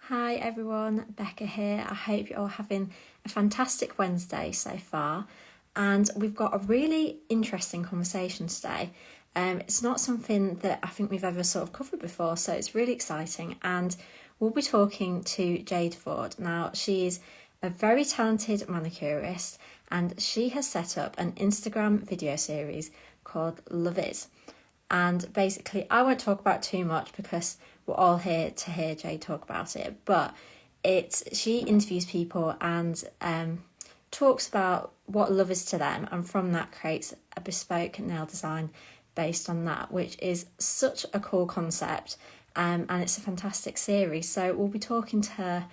Hi everyone, Becca here. I hope you're all having a fantastic Wednesday so far. And we've got a really interesting conversation today. It's not something that I think we've ever sort of covered before, so it's really exciting. And we'll be talking to Jade Ford. Now, she is a very talented manicurist and she has set up an Instagram video series called Love Is. And basically, I won't talk about too much because we're all here to hear Jade talk about it. But she interviews people and talks about what love is to them, and from that creates a bespoke nail design based on that, which is such a cool concept. And it's a fantastic series. So we'll be talking to her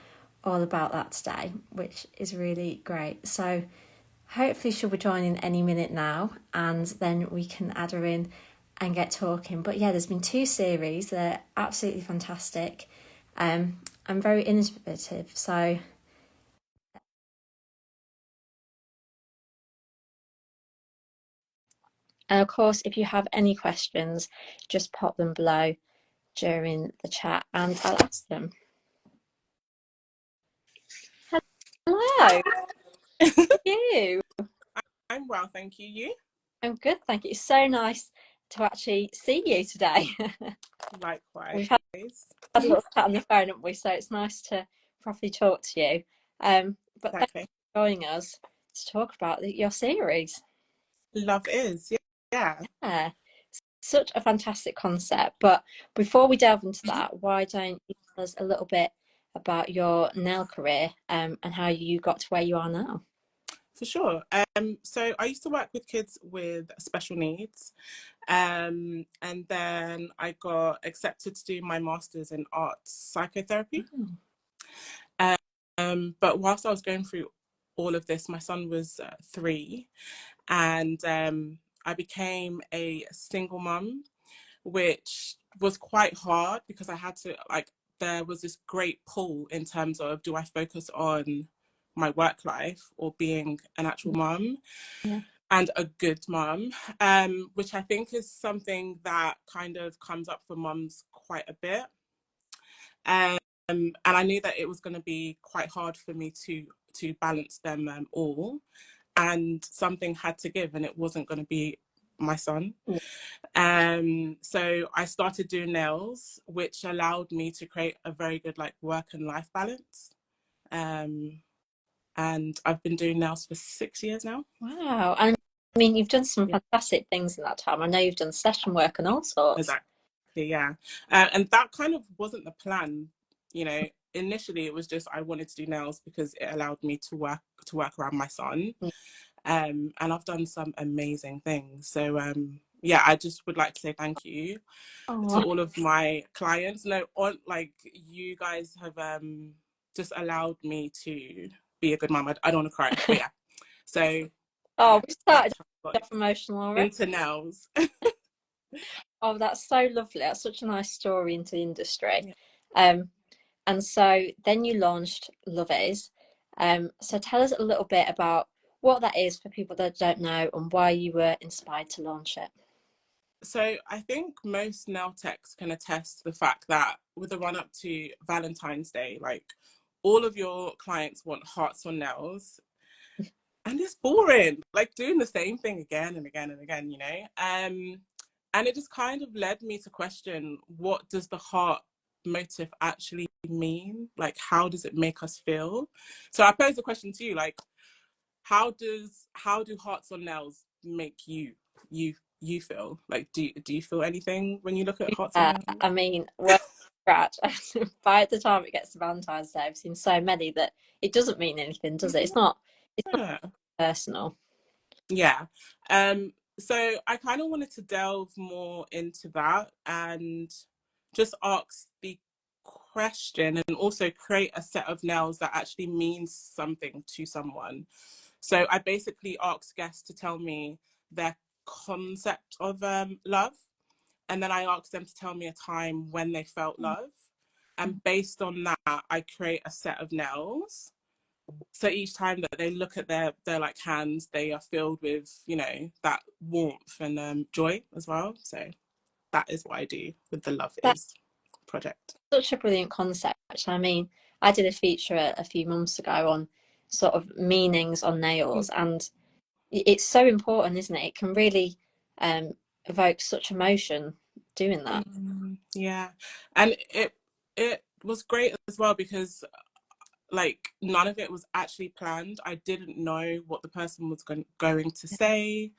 all about that today, which is really great. So hopefully she'll be joining any minute now, and then we can add her in and get talking. But yeah, there's been two series. They're absolutely fantastic and very innovative. So and of course, if you have any questions, just pop them below during the chat and I'll ask them. Hello. How are you? I'm well, thank you. You? I'm good, thank you. It's so nice to actually see you today. Likewise. We've had a little chat on the phone, haven't we? So it's nice to properly talk to you. But thank you Exactly. for joining us to talk about your series. Love is. Yeah. Yeah, such a fantastic concept. But before we delve into that, why don't you tell us a little bit about your nail career and how you got to where you are now? For sure. So I used to work with kids with special needs. And then I got accepted to do my master's in arts psychotherapy. But whilst I was going through all of this, my son was 3, and I became a single mum, which was quite hard because I had to, like, there was this great pull in terms of, do I focus on my work life or being an actual mum Yeah. and a good mum, which I think is something that kind of comes up for mums quite a bit. And I knew that it was going to be quite hard for me to balance them all, and something had to give, and it wasn't going to be my son. So I started doing nails, which allowed me to create a very good like work and life balance. And I've been doing nails for 6 years now. Wow. And I mean, you've done some Yeah, fantastic things in that time. I know you've done session work and all sorts. exactly. Yeah, and that kind of wasn't the plan. You know, initially it was just I wanted to do nails because it allowed me to work around my son. And I've done some amazing things. So yeah, I just would like to say thank you to Oh, all of my clients. No, on like you guys have just allowed me to be a good mum. I don't want to cry, but yeah. So oh, we started that's how I got off emotional already. into nails. Oh, that's so lovely. That's such a nice story into the industry. Yeah. Um, and so then you launched Love Is. So tell us a little bit about what that is for people that don't know and why you were inspired to launch it. So I think most nail techs can attest to the fact that with the run up to Valentine's Day, like all of your clients want hearts on nails, and it's boring, like doing the same thing again and again and again, you know. And it just kind of led me to question, what does the heart motive actually mean? Like, how does it make us feel? So I pose the question to you, like, how do hearts on nails make you feel? Like, do you feel anything when you look at hearts on nails? I mean, well, scratch. By the time it gets to Valentine's Day, I've seen so many that it doesn't mean anything, does it? It's not Yeah. personal. Yeah. So I kind of wanted to delve more into that and just ask the question and also create a set of nails that actually means something to someone. So I basically asked guests to tell me their concept of love, and then I asked them to tell me a time when they felt love. And based on that, I create a set of nails, so each time that they look at their like hands, they are filled with, you know, that warmth and joy as well. So that is what I do with the Love That Is project. Such a brilliant concept. I mean, I did a feature a few months ago on sort of meanings on nails, and it's so important, isn't it? It can really evoke such emotion doing that. Yeah, and it was great as well because like none of it was actually planned. I didn't know what the person was going to say,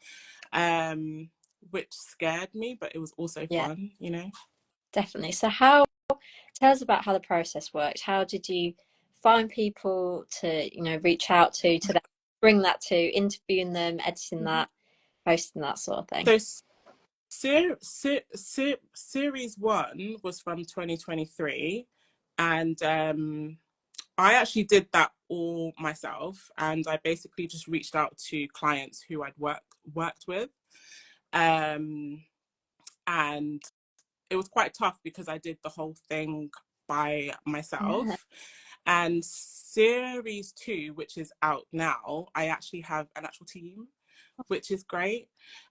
which scared me, but it was also Yeah, fun, you know. definitely. So tell us about how the process worked. How did you find people to, reach out to then bring that to interviewing them, editing that, posting that sort of thing? So series one was from 2023, and I actually did that all myself, and I basically just reached out to clients who I'd worked with, and it was quite tough because I did the whole thing by Yeah. myself. And series two, which is out now, I actually have an actual team, which is great.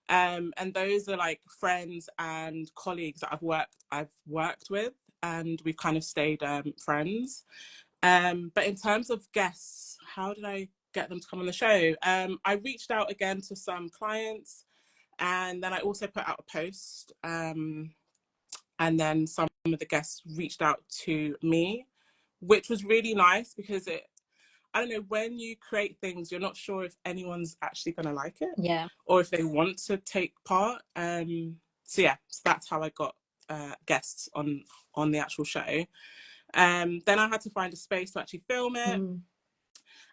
And those are like friends and colleagues that I've worked with, and we've kind of stayed friends. But in terms of guests, how did I get them to come on the show? I reached out again to some clients, and then I also put out a post. And then some of the guests reached out to me, which was really nice because I don't know, when you create things, you're not sure if anyone's actually going to like it Yeah. or if they want to take part. So yeah, so that's how I got guests on the actual show. Then I had to find a space to actually film it.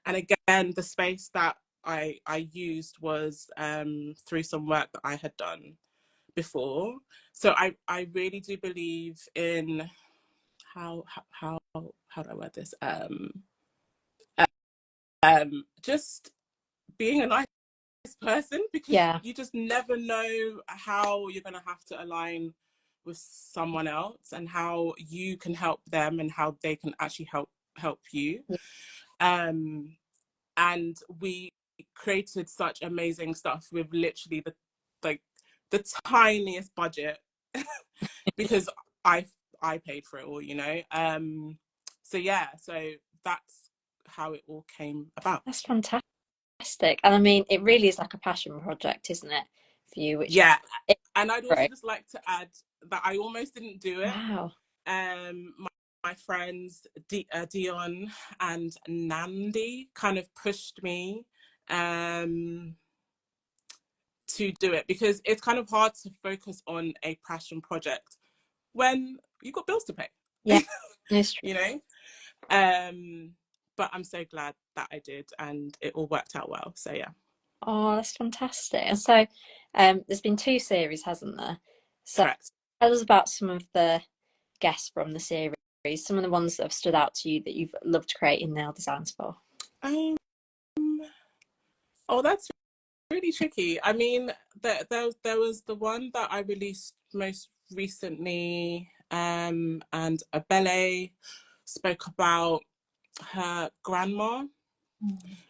And again, the space that I used was through some work that I had done before. So I really do believe in how do I word this? Just being a nice person, because Yeah. you just never know how you're gonna have to align with someone else and how you can help them and how they can actually help you. Yeah. And we created such amazing stuff with literally like the tiniest budget because I I paid for it all, you know. So yeah, so that's how it all came about. That's fantastic. And I mean, it really is like a passion project, isn't it, for you? Which Yeah, is and I'd also great. just like to add that I almost didn't do it. Wow. My friends Dion and Nandi kind of pushed me to do it because it's kind of hard to focus on a passion project when you've got bills to pay. Yeah, it's true. You know. But I'm so glad that I did, and it all worked out well. So yeah. Oh, that's fantastic. And so, there's been two series, hasn't there? So Correct. tell us about some of the guests from the series, some of the ones that have stood out to you that you've loved creating nail designs for. Um, oh, that's really tricky. I mean, there was the one that I released most recently, and Abele spoke about her grandma,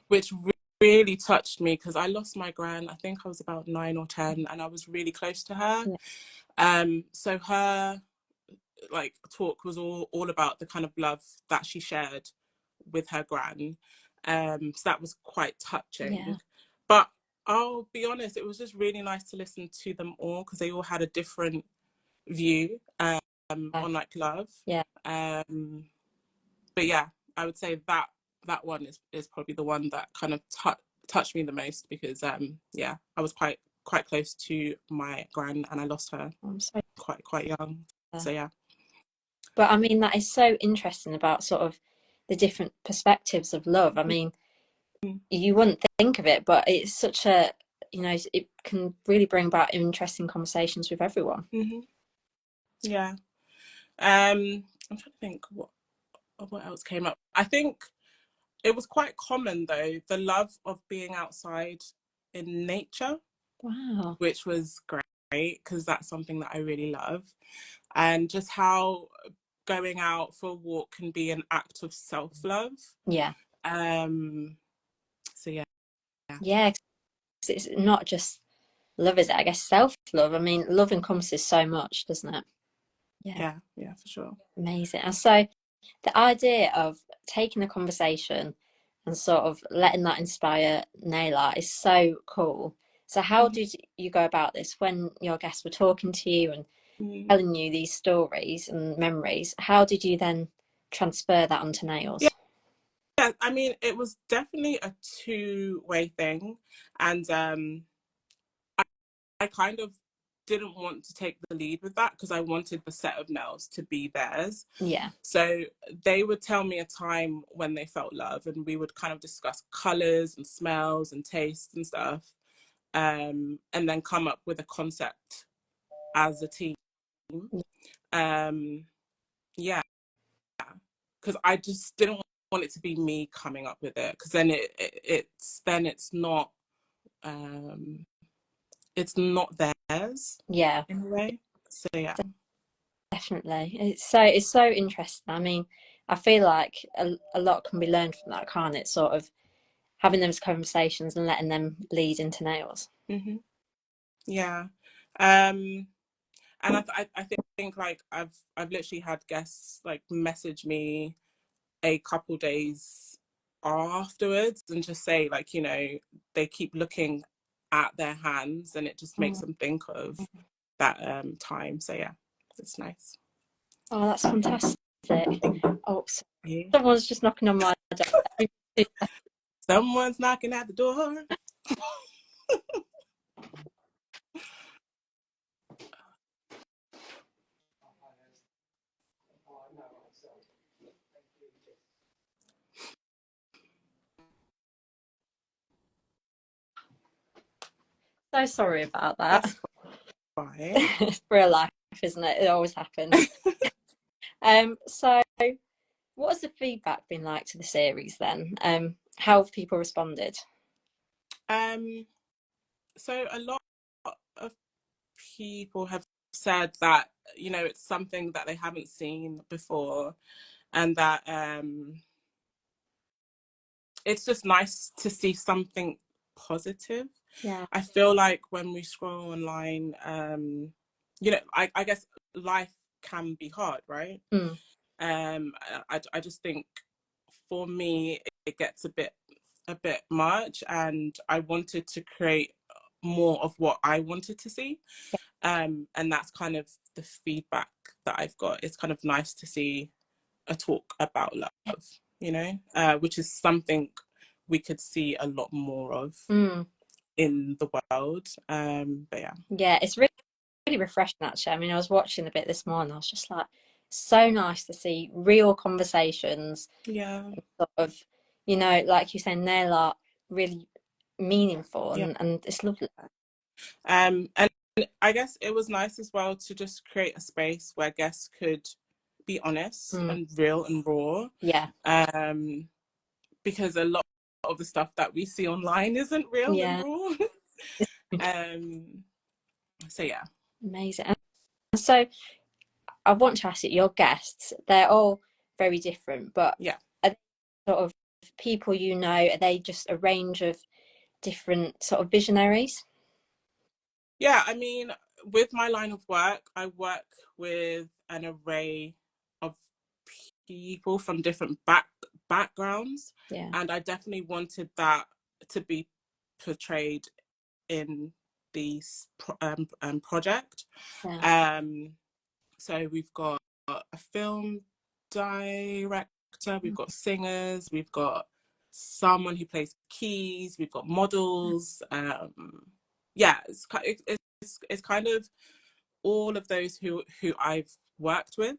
which really touched me because I lost my gran. I think I was about 9 or 10, and I was really close to her. Yeah. So her like talk was all about the kind of love that she shared with her gran. So that was quite Yeah. touching. But I'll be honest, it was just really nice to listen to them all because they all had a different view on like love. Yeah. But yeah, I would say that one is probably the one that kind of touched me the most because yeah, I was quite close to my gran and I lost her I'm sorry. quite young. So yeah. But I mean, that is so interesting about sort of the different perspectives of love. I mean, you wouldn't think of it, but it's such a, it can really bring about interesting conversations with everyone. Mm-hmm. Yeah. I'm trying to think what else came up. I think it was quite common though, the love of being outside in nature, Wow. which was great because that's something that I really love. And just how going out for a walk can be an act of self-love. Yeah. So yeah. Yeah. 'Cause it's not just love, is it? I guess self love. I mean, love encompasses so much, doesn't it? Yeah, Yeah, for sure. amazing. And so the idea of taking the conversation and sort of letting that inspire nail art is so cool. So how Mhm. did you go about this when your guests were talking to you and Mm. telling you these stories and memories? How did you then transfer that onto Yeah, nails? yeah, I mean, it was definitely a two-way thing, and I kind of didn't want to take the lead with that because I wanted the set of nails to be theirs. Yeah. So they would tell me a time when they felt love, and we would kind of discuss colors and smells and tastes and stuff, and then come up with a concept as a team. Um, yeah, because I just didn't want it to be me coming up with it, because then um, it's not theirs Yeah, in a way. So yeah. definitely. It's so interesting. I mean, I feel like a lot can be learned from that, can't it? Sort of having those conversations and letting them lead into nails. Hmm. Yeah. Um, and I think like I've literally had guests like message me a couple days afterwards and just say, like, they keep looking at their hands and it just makes Oh, them think of that time. So yeah, it's nice. oh, that's fantastic. Thank Oh, you. someone's just knocking on my door. Someone's knocking at the door. So sorry about that. That's fine. It's real life, isn't it? It always happens. So what has the feedback been like to the series then? How have people responded? um so a lot of people have said that, it's something that they haven't seen before, and that it's just nice to see something positive. Yeah. I feel like when we scroll online, I guess life can be hard, right? Mm. I just think for me it gets a bit much, and I wanted to create more of what I wanted to see. And that's kind of the feedback that I've got. It's kind of nice to see a talk about love, which is something we could see a lot more of Mm. in the world. But yeah. Yeah, it's really refreshing actually. I mean, I was watching a bit this morning. I was just like, so nice to see real conversations, Yeah. sort of, like you said, nail art really meaningful Yeah. and it's lovely. And I guess it was nice as well to just create a space where guests could be honest Mm. and real and raw. Yeah. Um, because a lot of the stuff that we see online isn't real and Yeah. raw. um, so yeah. Amazing. And so I want to ask you, your guests, they're all very different, but Yeah. are they sort of people are they just a range of different sort of visionaries? Yeah, I mean, with my line of work, I work with an array of people from different backgrounds, Yeah. and I definitely wanted that to be portrayed in this project. Yeah. Um, so we've got a film director, we've got singers, we've got someone who plays keys, we've got models. Yeah, it's kind of all of those who I've worked with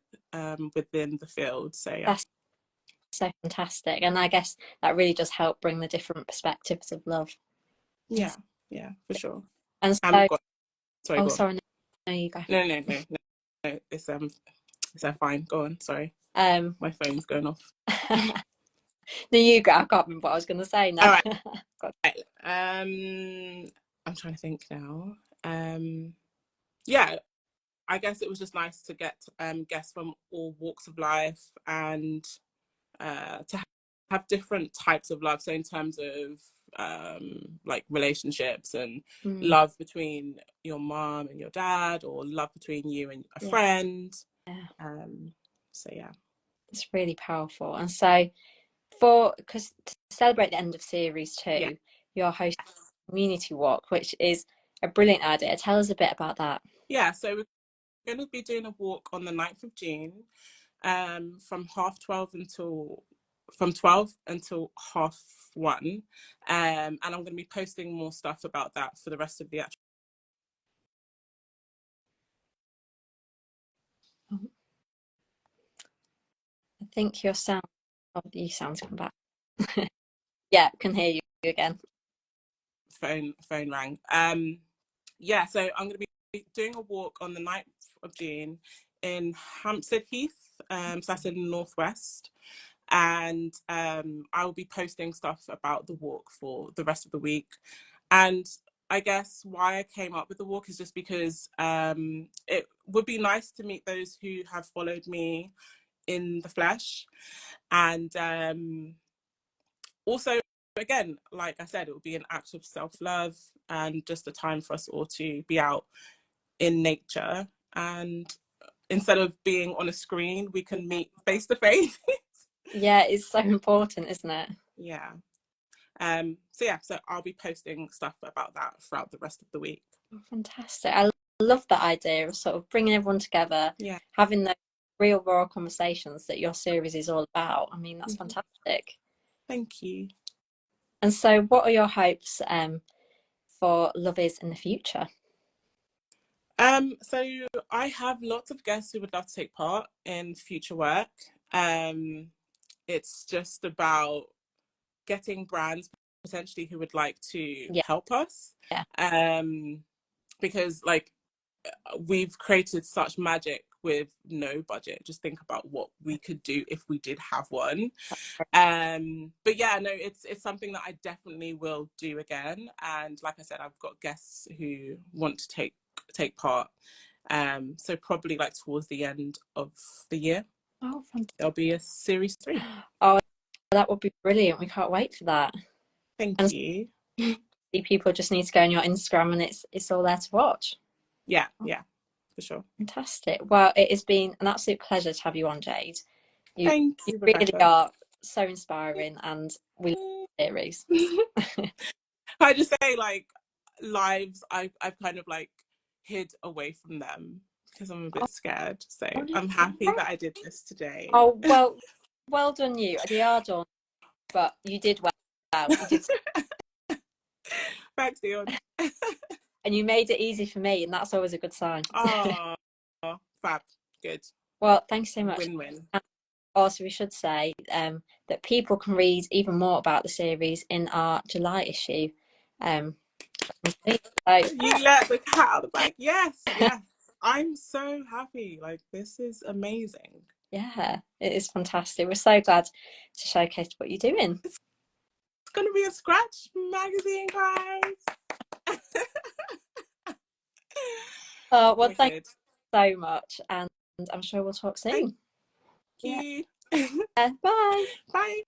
within the field. So yeah. That's so fantastic. And I guess that really does help bring the different perspectives of love. Yeah, yeah, for sure. And And we've so, got, sorry, oh, go on. sorry, no, you go. No, it's fine. Go on. Sorry, Um, my phone's going off. no, you go. I can't remember what I was going to say All now. right. I'm trying to think now. Yeah, I guess it was just nice to get guests from all walks of life, and to have different types of love. So in terms of like relationships and Mm, love between your mom and your dad, or love between you and a yeah, friend. So yeah, it's really powerful. And so because to celebrate the end of series 2, yeah, you're hosting a community walk, which is a brilliant idea. Tell us a bit about that. Yeah, so we're going to be doing a walk on the 9th of June, from 12 until 1:30, and I'm going to be posting more stuff about that for the rest of the actual. I think your sound, you sound come back. Yeah, can hear you again. Phone rang. Yeah, so I'm going to be doing a walk on the 9th of June in Hampstead Heath, so that's in the northwest, and I will be posting stuff about the walk for the rest of the week. And I guess why I came up with the walk is just because it would be nice to meet those who have followed me in the flesh, and also, again, like I said, it will be an act of self-love and just a time for us all to be out in nature, and instead of being on a screen, we can meet face to face. Yeah, it's so important, isn't it? Yeah. So I'll be posting stuff about that throughout the rest of the week. Oh, fantastic. I love that idea of sort of bringing everyone together, Yeah. having those real raw conversations that your series is all about. I mean, that's fantastic. Thank you. And so what are your hopes for Love Is in the future? So I have lots of guests who would love to take part in future work. It's just about getting brands potentially who would like to Yeah. help us. Yeah. Because like we've created such magic with no budget. Just think about what we could do if we did have one. But yeah, no, it's something that I definitely will do again. And like I said, I've got guests who want to take part. So probably like towards the end of the year, Oh, fantastic. there'll be a series 3. Oh, that would be brilliant. We can't wait for that. Thank you. People just need to go on your Instagram and it's all there to watch. Yeah, for sure. Fantastic. Well, it has been an absolute pleasure to have you on, Jade. You Thank you, really Rebecca. are so inspiring, and we love the series. I just say like lives I've kind of like hid away from them because I'm a bit scared. So I'm happy that I did this today. Oh, well done you. They are done, but you did well. You did. Thanks, Dion. And you made it easy for me, and that's always a good sign. Oh, fab. Good. Well, thanks so much. Win-win. And also, we should say that people can read even more about the series in our July issue. You let the cat out of the bag. Yes. I'm so happy. Like, this is amazing. Yeah, it is fantastic. We're so glad to showcase what you're doing. It's going to be a scratch magazine, guys. Oh, well, thank you so much. And I'm sure we'll talk soon. Thank you. Bye. Bye.